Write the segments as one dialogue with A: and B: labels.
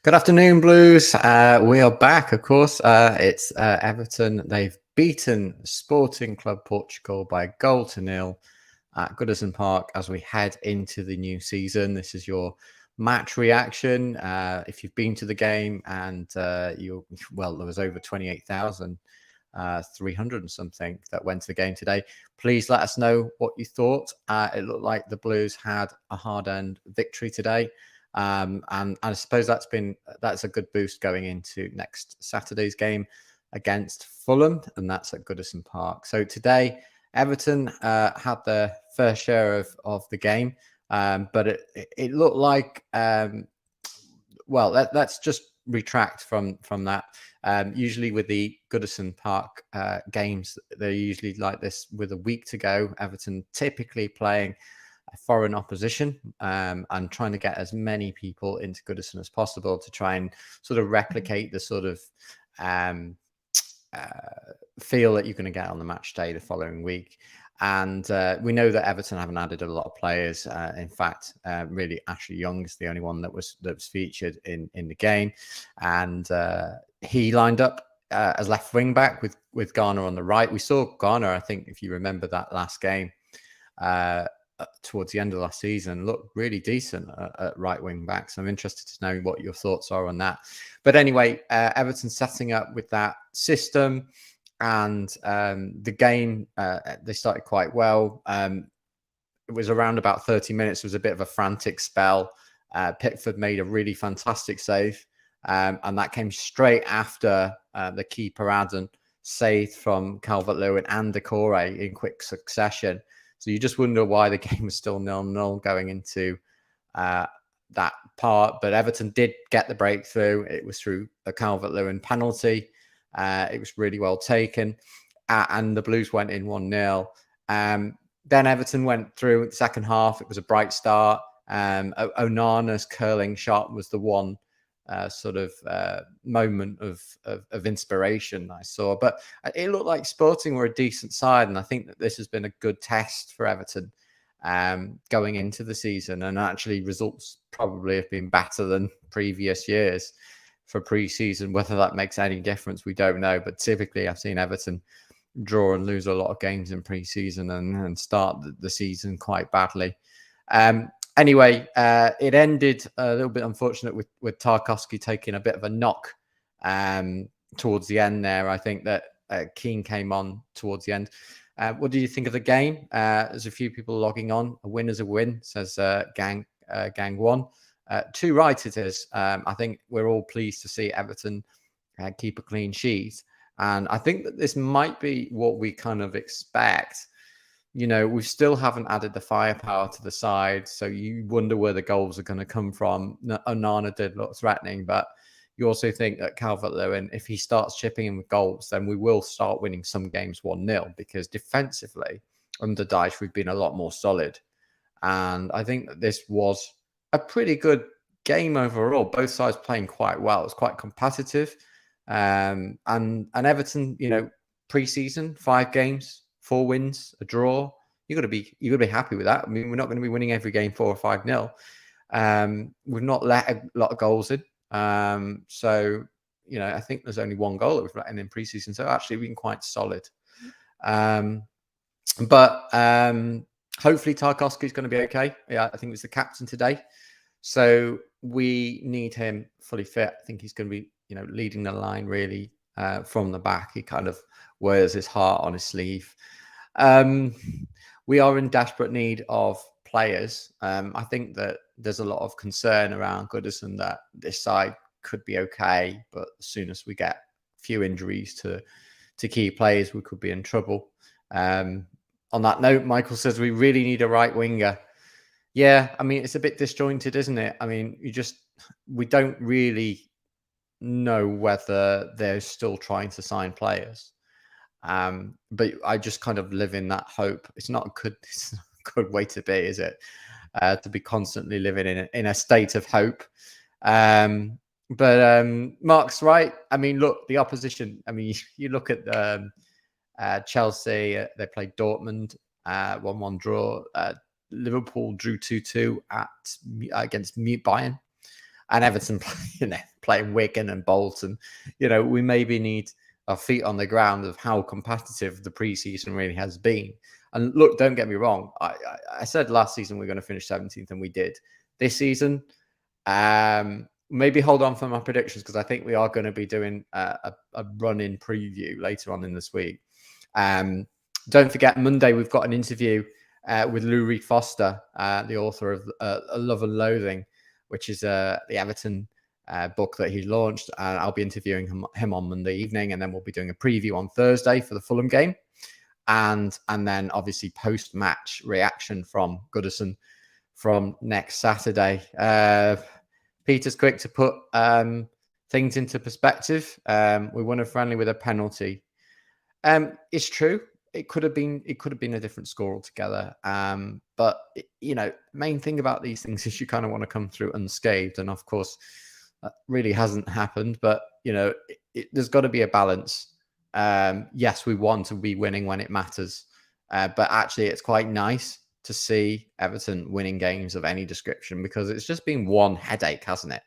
A: Good afternoon, Blues. We are back, of course. It's Everton. They've beaten Sporting Club Portugal by 1-0 at Goodison Park as we head into the new season. This is your match reaction. If you've been to the game and there was over 28,000. 300 and something that went to the game today. Please let us know what you thought. It looked like the Blues had a hard-earned victory today. And I suppose that's a good boost going into next Saturday's game against Fulham, and that's at Goodison Park. So today, Everton had their fair share of the game, but it looked like let's just retract from that. Usually with the Goodison Park games, they're usually like this with a week to go. Everton typically playing a foreign opposition and trying to get as many people into Goodison as possible to try and sort of replicate the sort of feel that you're going to get on the match day the following week. And we know that Everton haven't added a lot of players. In fact, really, Ashley Young is the only one that was featured in the game, and he lined up as left wing back with Garner on the right. We saw Garner, I think, if you remember that last game towards the end of last season, looked really decent at right wing back. So I'm interested to know what your thoughts are on that. But anyway, Everton setting up with that system. And the game, they started quite well. It was around about 30 minutes. It was a bit of a frantic spell. Pickford made a really fantastic save. And that came straight after the keeper Adam saved from Calvert Lewin and Decore in quick succession. So you just wonder why the game was still 0-0 going into that part. But Everton did get the breakthrough. It was through a Calvert Lewin penalty. It was really well taken, and the Blues went in 1-0. Then Everton went through the second half. It was a bright start. Onana's curling shot was the one moment of inspiration I saw. But it looked like Sporting were a decent side, and I think that this has been a good test for Everton going into the season. And actually, results probably have been better than previous years for pre-season. Whether that makes any difference, we don't know. But typically, I've seen Everton draw and lose a lot of games in pre-season and start the season quite badly. Anyway, it ended a little bit unfortunate with Tarkowski taking a bit of a knock towards the end there. I think that Keane came on towards the end. What do you think of the game? There's a few people logging on. A win is a win, says Gang One. Too right it is. I think we're all pleased to see Everton keep a clean sheet. And I think that this might be what we kind of expect. You know, we still haven't added the firepower to the side. So you wonder where the goals are going to come from. Onana did look threatening, but you also think that Calvert Lewin, if he starts chipping in with goals, then we will start winning some games 1-0 because defensively, under Dyche, we've been a lot more solid. And I think that this was a pretty good game overall. Both sides playing quite well. It was quite competitive. And Everton, you know, pre-season, 5 games, 4 wins, a draw. You got to be happy with that. I mean, we're not going to be winning every game 4 or 5-0. We've not let a lot of goals in. So, you know, I think there's only 1 goal that we've let in pre-season. So actually, we've been quite solid. But hopefully Tarkowski is going to be okay. Yeah, I think he was the captain today. So we need him fully fit. I think he's going to be, you know, leading the line really from the back. He kind of wears his heart on his sleeve. We are in desperate need of players. I think that there's a lot of concern around Goodison that this side could be okay, but as soon as we get a few injuries to key players, we could be in trouble. On that note, Michael says we really need a right winger. Yeah, I mean, it's a bit disjointed, isn't it? I mean, we don't really know whether they're still trying to sign players. But I just kind of live in that hope. It's not a good way to be, is it? To be constantly living in a state of hope. But Mark's right. I mean, look, the opposition. I mean, you look at Chelsea. They played Dortmund, 1-1 draw. Liverpool drew 2-2 against Bayern. and Everton, playing Wigan and Bolton. We maybe need our feet on the ground of how competitive the preseason really has been. And look, don't get me wrong. I said last season we're going to finish 17th, and we did. This season, maybe hold on for my predictions, because I think we are going to be doing a run-in preview later on in this week. Don't forget, Monday we've got an interview with Lou Reed Foster, the author of Love and Loathing, which is the Everton book that he launched. I'll be interviewing him on Monday evening, and then we'll be doing a preview on Thursday for the Fulham game, and then obviously post-match reaction from Goodison from next Saturday. Peter's quick to put things into perspective. We won a friendly with a penalty. It's true. It could have been a different score altogether. But main thing about these things is you kind of want to come through unscathed, and of course, that really hasn't happened. But there's got to be a balance. Yes, we want to be winning when it matters, but actually, it's quite nice to see Everton winning games of any description, because it's just been one headache, hasn't it?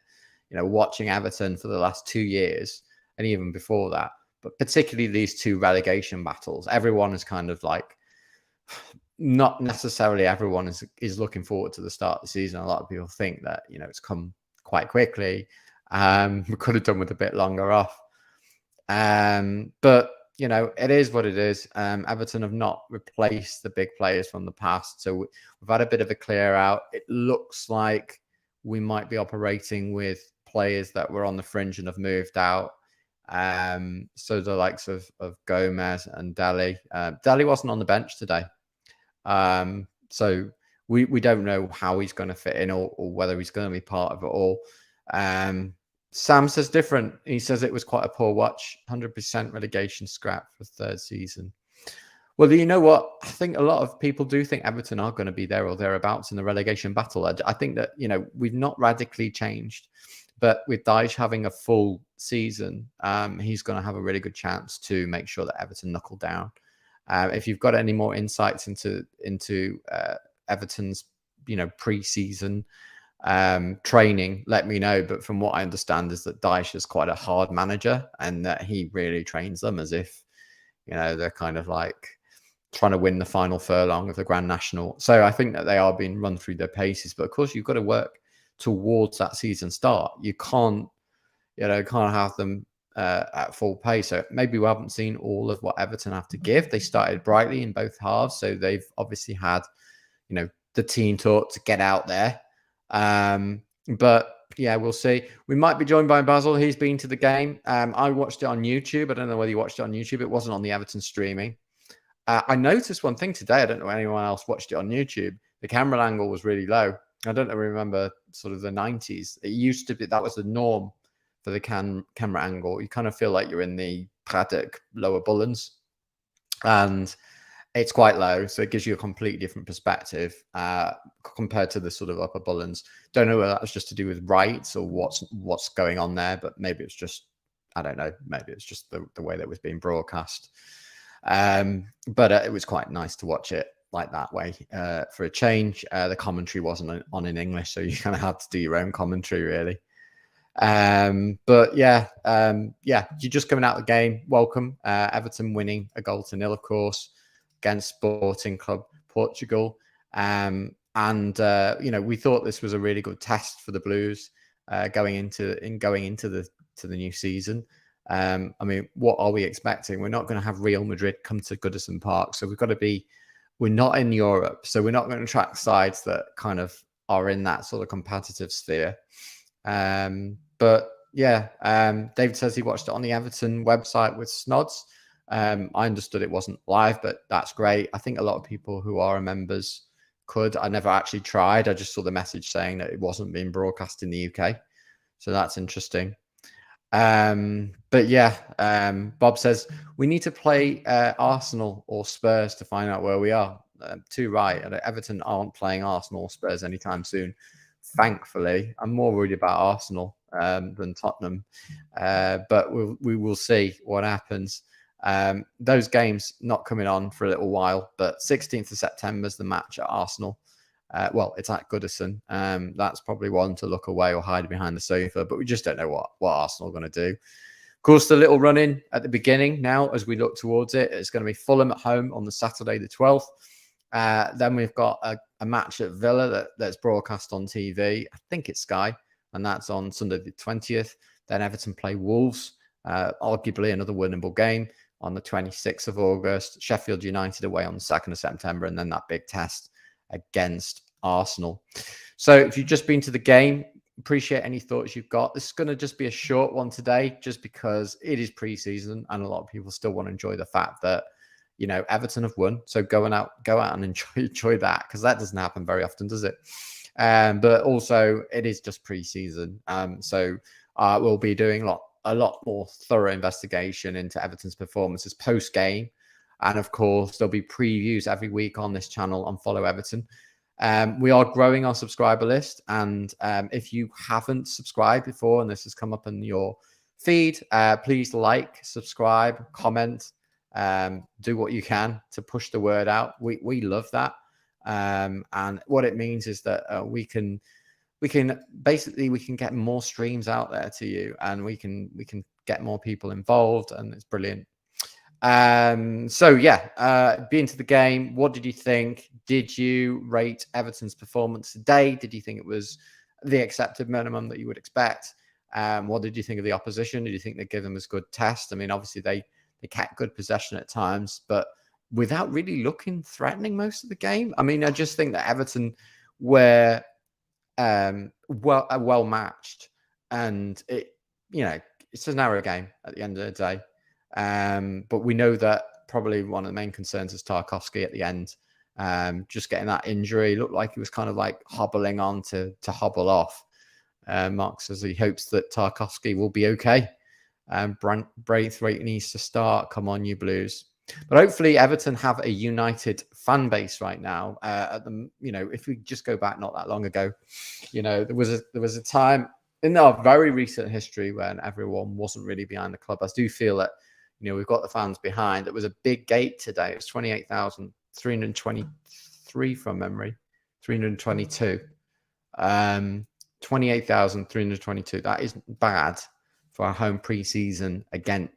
A: Watching Everton for the last 2 years, and even before that, but particularly these two relegation battles, everyone is kind of like, not necessarily everyone is looking forward to the start of the season. A lot of people think that, it's come quite quickly. We could have done with a bit longer off. But it is what it is. Everton have not replaced the big players from the past. So we've had a bit of a clear out. It looks like we might be operating with players that were on the fringe and have moved out. So the likes of Gomez and Dele. Dele wasn't on the bench today. So we don't know how he's going to fit in, or whether he's going to be part of it all. Sam says different. He says it was quite a poor watch. 100% relegation scrap for third season. Well, you know what? I think a lot of people do think Everton are going to be there or thereabouts in the relegation battle. I think that, we've not radically changed. But with Dyche having a full season, he's going to have a really good chance to make sure that Everton knuckle down. If you've got any more insights into Everton's, pre-season training, let me know. But from what I understand is that Dyche is quite a hard manager, and that he really trains them as if, they're kind of like trying to win the final furlong of the Grand National. So I think that they are being run through their paces. But of course, you've got to work towards that season start. You can't have them at full pace. So maybe we haven't seen all of what Everton have to give. They started brightly in both halves, so they've obviously had, the team talk to get out there. But yeah, we'll see. We might be joined by Basil. He's been to the game. I watched it on YouTube. I don't know whether you watched it on YouTube. It wasn't on the Everton streaming. I noticed one thing today. I don't know if anyone else watched it on YouTube. The camera angle was really low. I don't remember sort of the 90s. It used to be that was the norm for the camera angle. You kind of feel like you're in the Paddock lower Bullens, and it's quite low, so it gives you a completely different perspective compared to the sort of upper Bullens. Don't know whether that was just to do with rights or what's going on there, but maybe it's just, I don't know, maybe it's just the way that it was being broadcast. But it was quite nice to watch it like that way for a change. The commentary wasn't on in English, so you kind of had to do your own commentary, really. But yeah, you're just coming out of the game. Welcome. Everton winning 1-0, of course, against Sporting Clube Portugal. And we thought this was a really good test for the Blues going into the new season. I mean, what are we expecting? We're not going to have Real Madrid come to Goodison Park, so we're not in Europe, so we're not going to track sides that kind of are in that sort of competitive sphere. But yeah, David says he watched it on the Everton website with Snods. I understood it wasn't live, but that's great. I think a lot of people who are members could. I never actually tried. I just saw the message saying that it wasn't being broadcast in the UK. So that's interesting. But yeah, Bob says we need to play Arsenal or Spurs to find out where we are. Too right. Everton aren't playing Arsenal or Spurs anytime soon. Thankfully, I'm more worried about Arsenal than Tottenham. But we will see what happens. Those games not coming on for a little while, but 16th of September is the match at Arsenal. Well, it's at Goodison. That's probably one to look away or hide behind the sofa, but we just don't know what Arsenal are going to do. Of course, the little run-in at the beginning now, as we look towards it, it's going to be Fulham at home on the Saturday the 12th. Then we've got a match at Villa that's broadcast on TV. I think it's Sky, and that's on Sunday the 20th. Then Everton play Wolves, arguably another winnable game on the 26th of August. Sheffield United away on the 2nd of September, and then that big test against Arsenal. So if you've just been to the game, appreciate any thoughts you've got. This is going to just be a short one today, just because it is pre-season and a lot of people still want to enjoy the fact that, you know, Everton have won. So go out and enjoy that, because that doesn't happen very often, does it? But also it is just pre-season. So we'll be doing a lot more thorough investigation into Everton's performances post-game. And of course, there'll be previews every week on this channel on Follow Everton. We are growing our subscriber list. And if you haven't subscribed before and this has come up in your feed, please like, subscribe, comment, do what you can to push the word out. We love that. And what it means is that we can get more streams out there to you, and we can get more people involved, and it's brilliant. So yeah, being to the game, what did you think? Did you rate Everton's performance today? Did you think it was the accepted minimum that you would expect? What did you think of the opposition? Did you think they gave them as good test? I mean, obviously they kept good possession at times, but without really looking threatening most of the game. I mean, I just think that Everton were well matched, and it's a narrow game at the end of the day. But we know that probably one of the main concerns is Tarkowski at the end. Just getting that injury, looked like he was kind of like hobbling on to hobble off. Mark says he hopes that Tarkowski will be okay. Braithwaite needs to start. Come on, you Blues. But hopefully Everton have a united fan base right now. If we just go back not that long ago, there was a time in our very recent history when everyone wasn't really behind the club. I do feel that, we've got the fans behind. It was a big gate today. It was 28,323 from memory, 322. 28,322. That isn't bad for our home pre-season, again,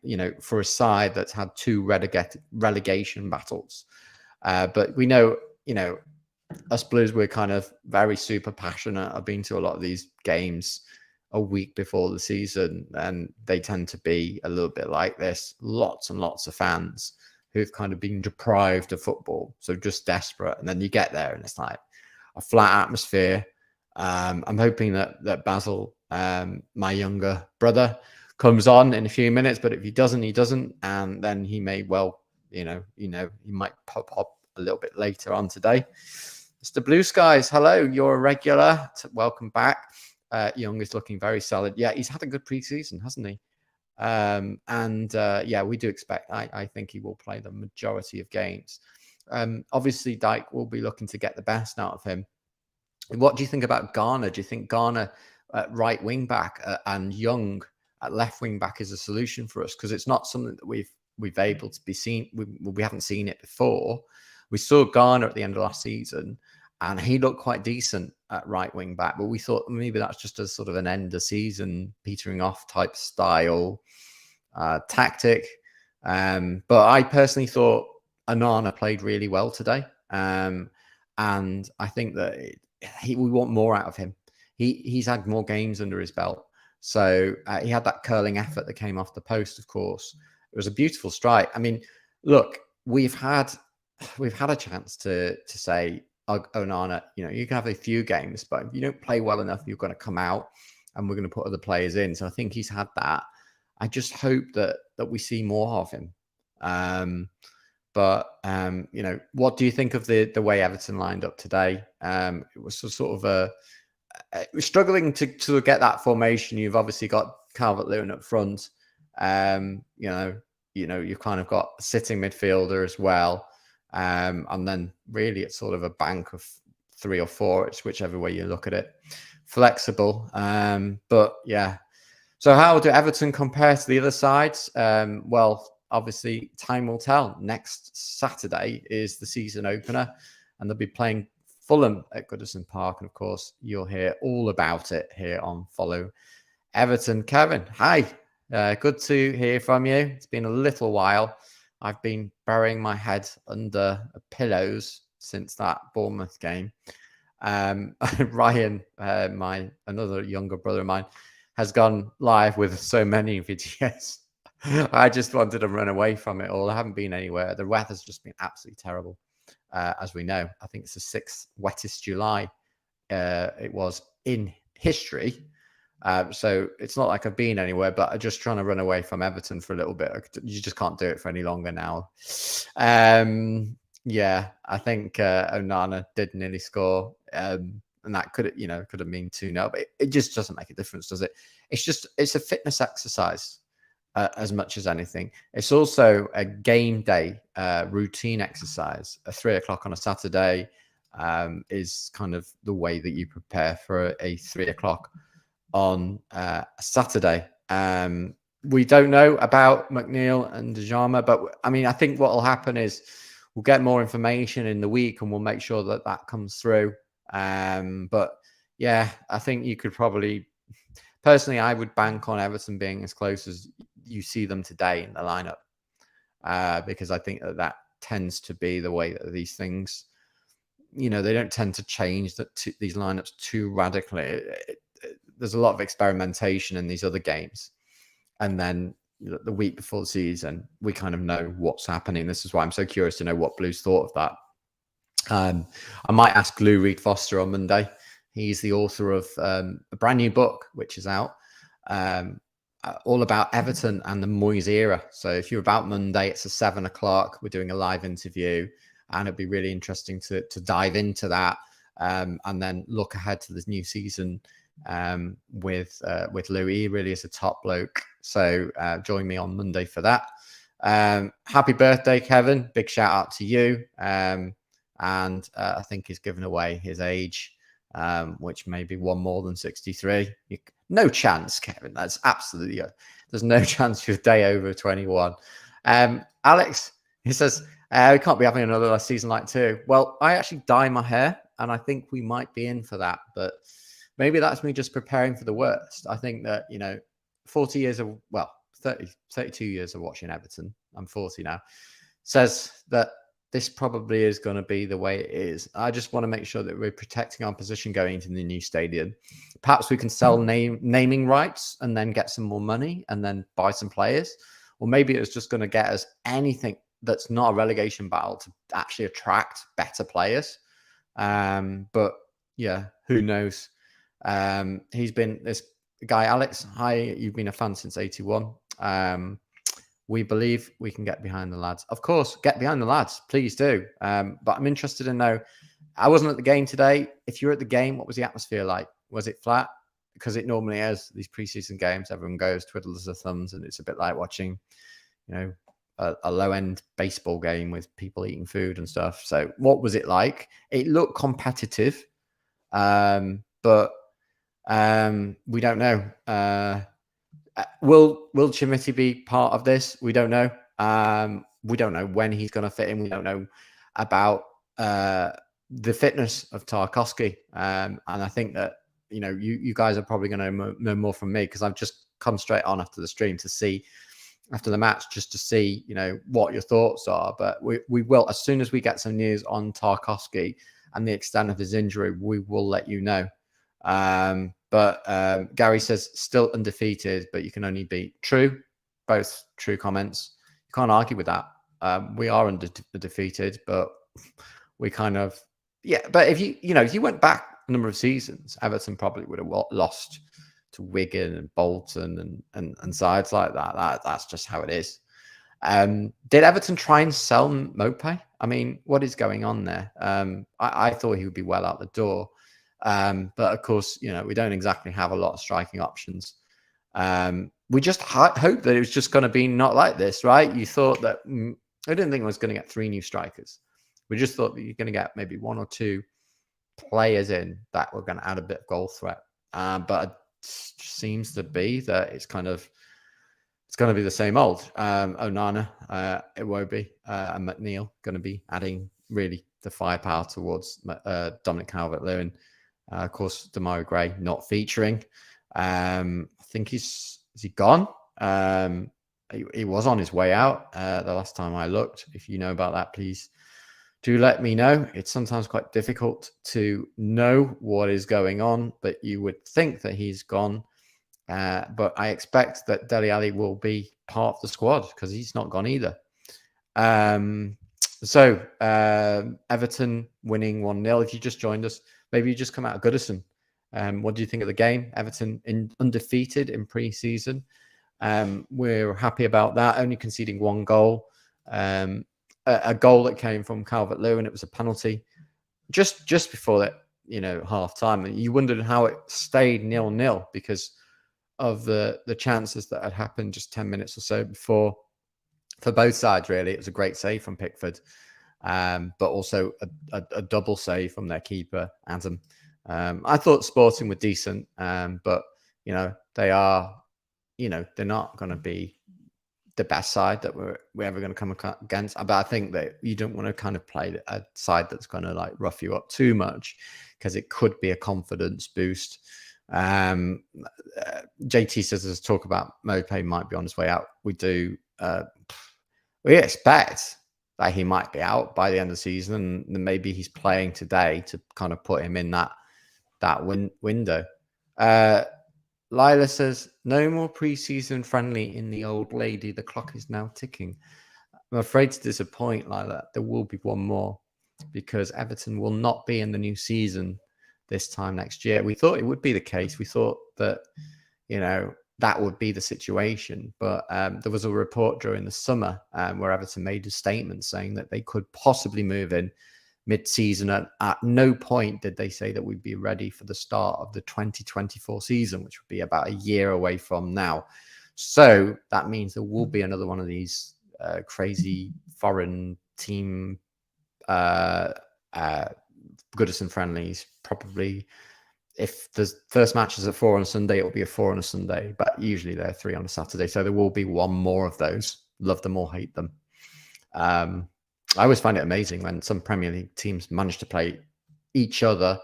A: for a side that's had two relegation battles. But we know, us Blues, we're kind of very super passionate. I've been to a lot of these games a week before the season, and they tend to be a little bit like this. Lots and lots of fans who've kind of been deprived of football, so just desperate. And then you get there and it's like a flat atmosphere. I'm hoping that Basil, my younger brother, comes on in a few minutes, but if he doesn't, he doesn't. And then he may well, he might pop up a little bit later on today. Mr. Blue Skies, hello, you're a regular. Welcome back. Young is looking very solid. Yeah, he's had a good preseason, hasn't he? Yeah, we do expect, I think he will play the majority of games. Obviously, Dyke will be looking to get the best out of him. What do you think about Garner? Do you think Garner at right wing back and Young at left wing back is a solution for us? Because it's not something that we've able to be seen. We haven't seen it before. We saw Garner at the end of last season, and he looked quite decent at right wing back. But we thought maybe that's just a sort of an end of season petering off type style tactic. But I personally thought Onana played really well today, and I think that we want more out of him. He's had more games under his belt. So he had that curling effort that came off the post, of course. It was a beautiful strike. I mean, look, we've had a chance to say, Onana, you can have a few games, but if you don't play well enough, you're going to come out and we're going to put other players in. So I think he's had that. I just hope that we see more of him. What do you think of the way Everton lined up today? It was sort of we're struggling to get that formation. You've obviously got Calvert Lewin up front. You've kind of got a sitting midfielder as well. And then really it's sort of a bank of 3 or 4. It's whichever way you look at it. Flexible. But yeah. So how do Everton compare to the other sides? Well, obviously time will tell. Next Saturday is the season opener, and they'll be playing Fulham at Goodison Park. And of course, you'll hear all about it here on Follow Everton. Kevin, hi. Good to hear from you. It's been a little while. I've been burying my head under pillows since that Bournemouth game. Ryan, another younger brother of mine, has gone live with so many videos. I just wanted to run away from it all. I haven't been anywhere. The weather's just been absolutely terrible, as we know. I think it's the 6th wettest July it was in history. So it's not like I've been anywhere, but I'm just trying to run away from Everton for a little bit. You just can't do it for any longer now. Yeah, I think Onana did nearly score, and that could have been 2-0, but it just doesn't make a difference, does it? It's a fitness exercise as much as anything. It's also a game day routine exercise. At 3:00 on a Saturday is kind of the way that you prepare for a 3:00 on a Saturday. We don't know about McNeil and Dejama, but I mean, I think what will happen is we'll get more information in the week and we'll make sure that that comes through. But yeah, I think you could probably, personally, I would bank on Everton being as close as you see them today in the lineup, because I think that tends to be the way that these things, they don't tend to change these lineups too radically. There's a lot of experimentation in these other games. And then the week before the season, we kind of know what's happening. This is why I'm so curious to know what Blue's thought of that. I might ask Lou Reed Foster on Monday. He's the author of a brand new book, which is out, all about Everton and the Moyes era. So if you're about Monday, it's at 7:00. We're doing a live interview, and it'd be really interesting to dive into that, and then look ahead to this new season with Louis. He really is a top bloke. So join me on Monday for that. Happy birthday, Kevin. Big shout out to you. And I think he's given away his age, which may be one more than 63. No chance, Kevin. That's absolutely, there's no chance you're a day over 21. Alex, he says, we can't be having another season like 2. Well, I actually dye my hair, and I think we might be in for that, but maybe that's me just preparing for the worst. I think that, 40 years of, 32 years of watching Everton, I'm 40 now, says that this probably is going to be the way it is. I just want to make sure that we're protecting our position going into the new stadium. Perhaps we can sell naming rights and then get some more money and then buy some players. Or maybe it's just going to get us anything that's not a relegation battle to actually attract better players. But yeah, who knows? He's been this guy, Alex. Hi, you've been a fan since 81. We believe we can get behind the lads. Of course, get behind the lads. Please do. But I'm interested to know, I wasn't at the game today. If you're at the game, what was the atmosphere like? Was it flat? Because it normally is, these preseason games. Everyone goes, twiddles their thumbs, and it's a bit like watching, a low-end baseball game with people eating food and stuff. So what was it like? It looked competitive, but we don't know. Will Chimity be part of this? We don't know. We don't know when he's going to fit in. We don't know about the fitness of Tarkowski. And I think that, you guys are probably going to know more from me, because I've just come straight on after the stream to see, after the match, just to see, what your thoughts are. But we will, as soon as we get some news on Tarkowski and the extent of his injury, we will let you know. But Gary says still undefeated, but you can only beat. True, both true comments. You can't argue with that. We are undefeated, but we kind of, but if you went back a number of seasons, Everton probably would have lost to Wigan and Bolton and sides like that. That's just how it is. Did Everton try and sell Mopé? I mean, what is going on there? I thought he would be well out the door. But of course, we don't exactly have a lot of striking options. We just hope that it was just going to be not like this, right? You thought that, I didn't think I was going to get 3 new strikers. We just thought that you're going to get maybe 1 or 2 players in that were going to add a bit of goal threat. But it seems to be that it's going to be the same old. Onana, Iwobi, and McNeil going to be adding really the firepower towards Dominic Calvert Lewin. Of course, Demarai Gray not featuring. I think is he gone? He was on his way out the last time I looked. If you know about that, please do let me know. It's sometimes quite difficult to know what is going on, but you would think that he's gone. But I expect that Dele Alli will be part of the squad because he's not gone either. So Everton winning 1-0. If you just joined us, maybe you just come out of Goodison. What do you think of the game? Everton undefeated in pre-season. We're happy about that, only conceding 1 goal. A goal that came from Calvert Lewin. It was a penalty just before that, half time. And you wondered how it stayed 0-0 because of the chances that had happened just 10 minutes or so before. For both sides, really, it was a great save from Pickford, but also a double save from their keeper, Adam. I thought Sporting were decent, but they are, they're not going to be the best side that we're ever going to come against. But I think that you don't want to kind of play a side that's going to like rough you up too much because it could be a confidence boost. JT says there's talk about Mopé might be on his way out. We do. We expect that he might be out by the end of the season, and maybe he's playing today to kind of put him in that window. Lila says, no more preseason friendly in the old lady. The clock is now ticking. I'm afraid to disappoint Lila. There will be one more because Everton will not be in the new season this time next year. We thought it would be the case. We thought that, that would be the situation. But there was a report during the summer where Everton made a statement saying that they could possibly move in mid-season. At no point did they say that we'd be ready for the start of the 2024 season, which would be about a year away from now. So that means there will be another one of these crazy foreign team Goodison friendlies, probably. If the first match is at 4 on a Sunday, it will be a 4 on a Sunday, but usually they're 3 on a Saturday. So there will be one more of those. Love them or hate them. I always find it amazing when some Premier League teams manage to play each other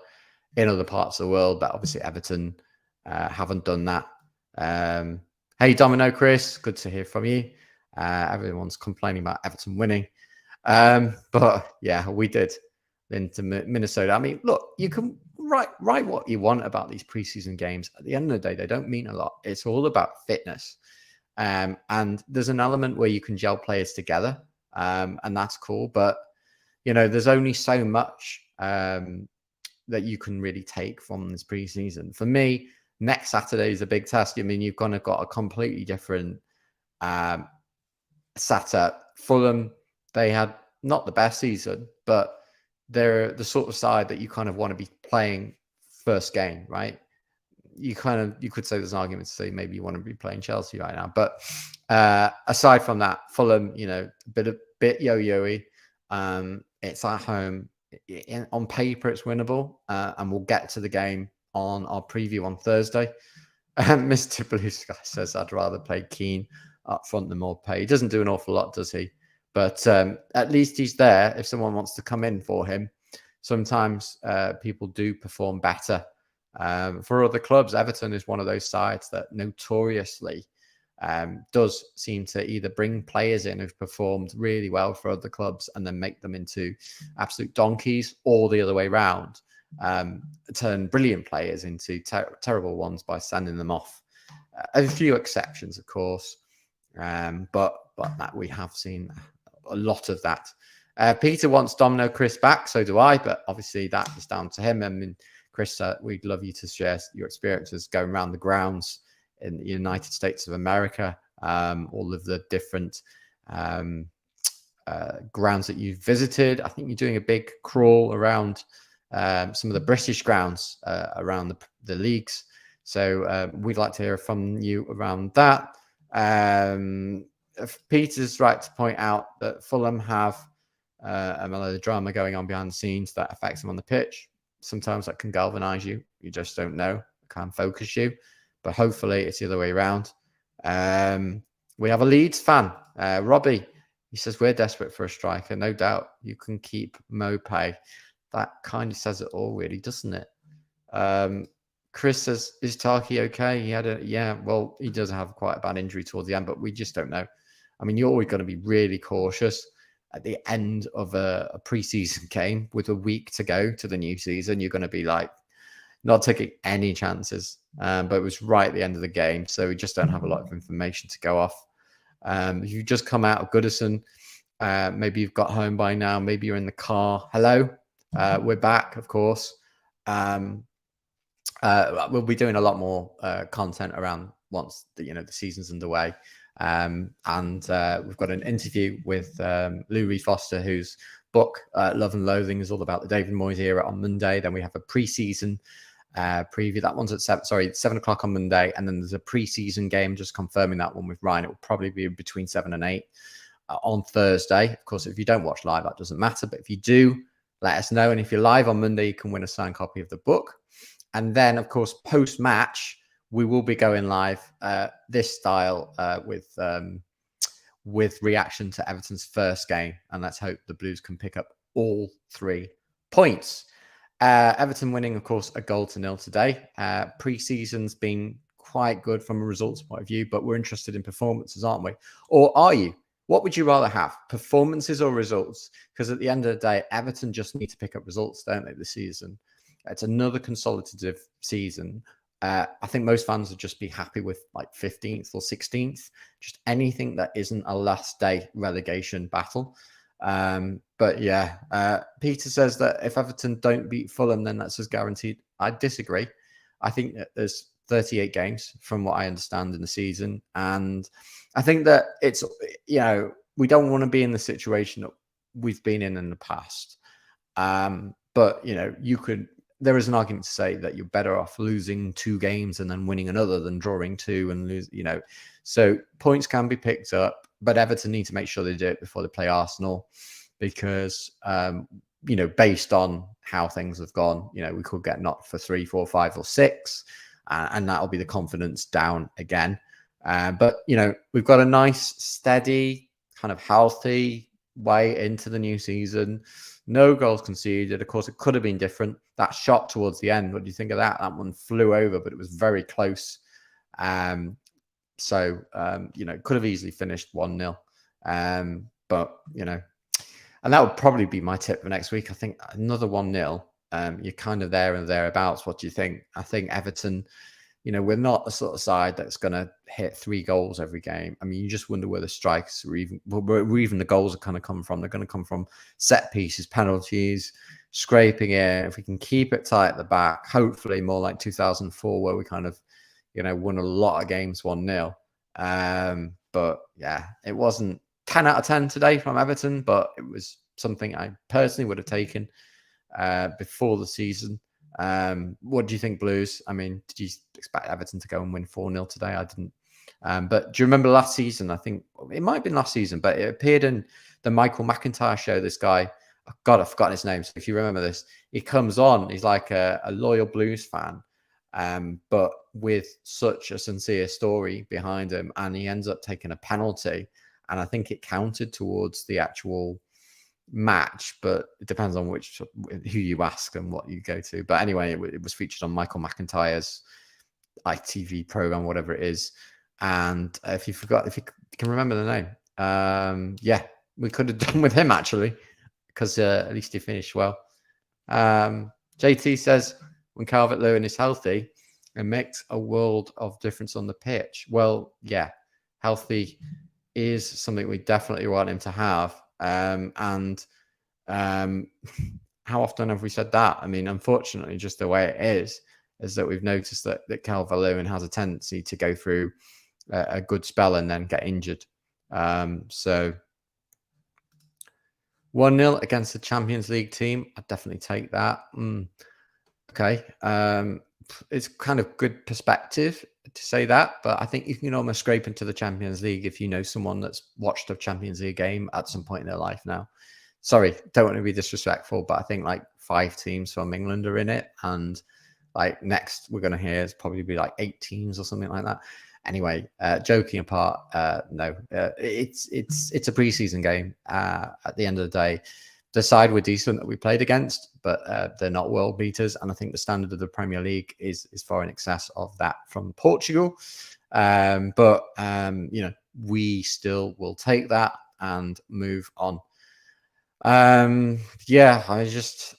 A: in other parts of the world, but obviously Everton haven't done that. Hey, Domino Chris, good to hear from you. Everyone's complaining about Everton winning. But yeah, we did into Minnesota. I mean, look, you can write what you want about these preseason games. At the end of the day, they don't mean a lot. It's all about fitness. And there's an element where you can gel players together. And that's cool. But, there's only so much that you can really take from this preseason. For me, next Saturday is a big test. I mean, you've kind of got a completely different setup. Fulham, they had not the best season, but they're the sort of side that you kind of want to be playing first game, right? You could say there's an argument to say maybe you want to be playing Chelsea right now. But aside from that, Fulham, bit yo-yo-y. It's at home. On paper, it's winnable. And we'll get to the game on our preview on Thursday. Mr. Blue Sky says, I'd rather play Keane up front than Mopé. He doesn't do an awful lot, does he? But at least he's there if someone wants to come in for him. Sometimes people do perform better. For other clubs, Everton is one of those sides that notoriously does seem to either bring players in who've performed really well for other clubs and then make them into absolute donkeys, or the other way around, turn brilliant players into terrible ones by sending them off. A few exceptions, of course, but that we have seen a lot of that. Peter wants Domino Chris back, so do I, but obviously that is down to him. I mean, Chris, we'd love you to share your experiences going around the grounds in the United States of America, all of the different grounds that you've visited. I think you're doing a big crawl around some of the British grounds around the leagues. So we'd like to hear from you around that. Peter's right to point out that Fulham have a melodrama going on behind the scenes that affects them on the pitch. Sometimes that can galvanize you. You just don't know. It can focus you. But hopefully it's the other way around. We have a Leeds fan, Robbie. He says, we're desperate for a striker. No doubt you can keep Mopay. That kind of says it all, really, doesn't it? Chris says, is Tarky okay? Well, he does have quite a bad injury towards the end, but we just don't know. I mean, you're always going to be really cautious at the end of a preseason game with a week to go to the new season. You're going to be like, not taking any chances. But it was right at the end of the game, so we just don't have a lot of information to go off. If you've just come out of Goodison, maybe you've got home by now, maybe you're in the car. Hello, we're back, of course. We'll be doing a lot more content around once the season's underway. And we've got an interview with Lou Reed Foster, whose book Love and Loathing is all about the David Moyes era, on Monday. Then we have a pre-season preview. That one's at 7 o'clock on Monday, and then there's a pre-season game, just confirming that one with Ryan. It will probably be between 7 and 8 on Thursday. Of course, if you don't watch live, that doesn't matter, but if you do, let us know. And if you're live on Monday, you can win a signed copy of the book. And then, of course, post-match, we will be going live this style with reaction to Everton's first game. And let's hope the Blues can pick up all 3 points. Everton winning, of course, 1-0 today. Pre-season's been quite good from a results point of view, but we're interested in performances, aren't we? Or are you? What would you rather have, performances or results? Because at the end of the day, Everton just need to pick up results, don't they, this season? It's another consolidative season. I think most fans would just be happy with like 15th or 16th, just anything that isn't a last day relegation battle. But yeah, Peter says that if Everton don't beat Fulham, then that's as guaranteed. I disagree. I think that there's 38 games from what I understand in the season. And I think that it's, we don't want to be in the situation that we've been in the past. But, there is an argument to say that you're better off losing 2 games and then winning another than drawing 2 and lose, So points can be picked up, but Everton need to make sure they do it before they play Arsenal, because, based on how things have gone, we could get knocked for 3, 4, 5 or 6, and that'll be the confidence down again. But, we've got a nice, steady, kind of healthy way into the new season. No goals conceded. Of course, it could have been different. That shot towards the end, what do you think of that? That one flew over, but it was very close. Could have easily finished 1-0. But, and that would probably be my tip for next week. I think another 1-0. You're kind of there and thereabouts. What do you think? I think Everton, we're not the sort of side that's going to hit 3 goals every game. I mean, you just wonder where the strikes or even the goals are going to come from. They're going to come from set pieces, penalties, scraping it. If we can keep it tight at the back, hopefully more like 2004, where we kind of, won a lot of games 1-0. But yeah, it wasn't 10 out of 10 today from Everton, but it was something I personally would have taken before the season. What do you think, Blues? I mean, did you expect Everton to go and win 4-0 today? I didn't. But do you remember last season? I think it might have been last season, but it appeared in the Michael McIntyre show. This guy, oh God, I've forgotten his name. So if you remember this, he comes on. He's like a loyal Blues fan, but with such a sincere story behind him. And he ends up taking a penalty. And I think it counted towards the actual match, but it depends on who you ask and what you go to. But anyway, it was featured on Michael McIntyre's ITV program, whatever it is. And if you can remember the name, we could have done with him actually, because at least he finished well. JT says when Calvert Lewin is healthy, it makes a world of difference on the pitch. Well, yeah, healthy is something we definitely want him to have. And how often have we said that? I mean, unfortunately, just the way it is that we've noticed that Calvert Lewin has a tendency to go through a good spell and then get injured. So 1-0 against the Champions League team, I'd definitely take that. Okay. It's kind of good perspective to say that, but I think you can almost scrape into the Champions League if you know someone that's watched a Champions League game at some point in their life now. Sorry, don't want to be disrespectful, but I think like 5 teams from England are in it, and like next we're going to hear it's probably be like 8 teams or something like that. Anyway, joking apart, no, it's a preseason game. At the end of the day, the side were decent that we played against, but they're not world beaters. And I think the standard of the Premier League is far in excess of that from Portugal. But we still will take that and move on. I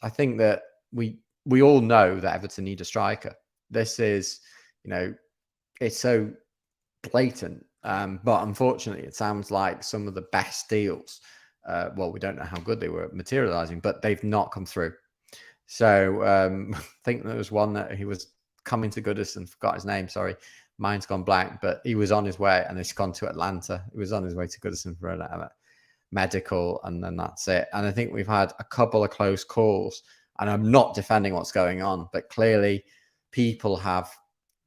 A: think that we all know that Everton need a striker. This is, it's so blatant. But unfortunately, it sounds like some of the best deals, we don't know how good they were at materializing, but they've not come through. So I think there was one that he was coming to Goodison, forgot his name, sorry. Mine's gone blank, but he was on his way and he's gone to Atlanta. He was on his way to Goodison for a medical, and then that's it. And I think we've had a couple of close calls, and I'm not defending what's going on, but clearly people have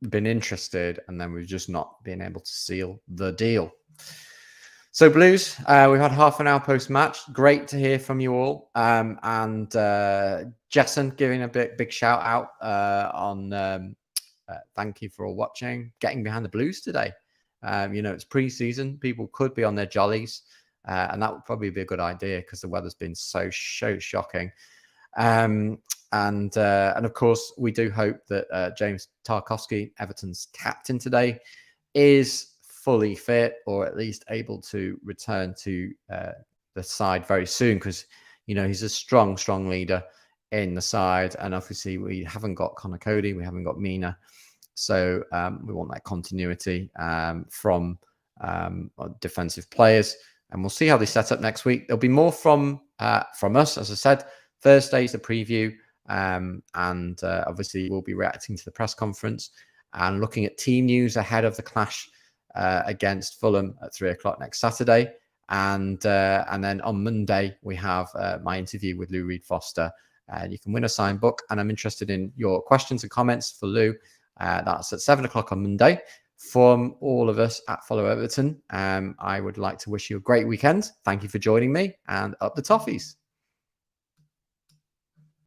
A: been interested, and then we've just not been able to seal the deal. So Blues, we've had half an hour post-match. Great to hear from you all. And Jason giving a big shout out on thank you for all watching, getting behind the Blues today. It's pre-season. People could be on their jollies, and that would probably be a good idea because the weather's been so shocking. And of course, we do hope that James Tarkowski, Everton's captain today, is fully fit, or at least able to return to the side very soon, because he's a strong leader in the side. And obviously we haven't got Connor Cody, we haven't got Mina, so we want that continuity from defensive players, and we'll see how they set up next week. There'll be more from us. As I said, Thursday's the preview, and obviously we'll be reacting to the press conference and looking at team news ahead of the clash against Fulham at 3:00 next Saturday. And then on Monday, we have my interview with Lou Reed-Foster. You can win a signed book, and I'm interested in your questions and comments for Lou. That's at 7:00 on Monday. From all of us at Follow Everton, I would like to wish you a great weekend. Thank you for joining me, and up the Toffees.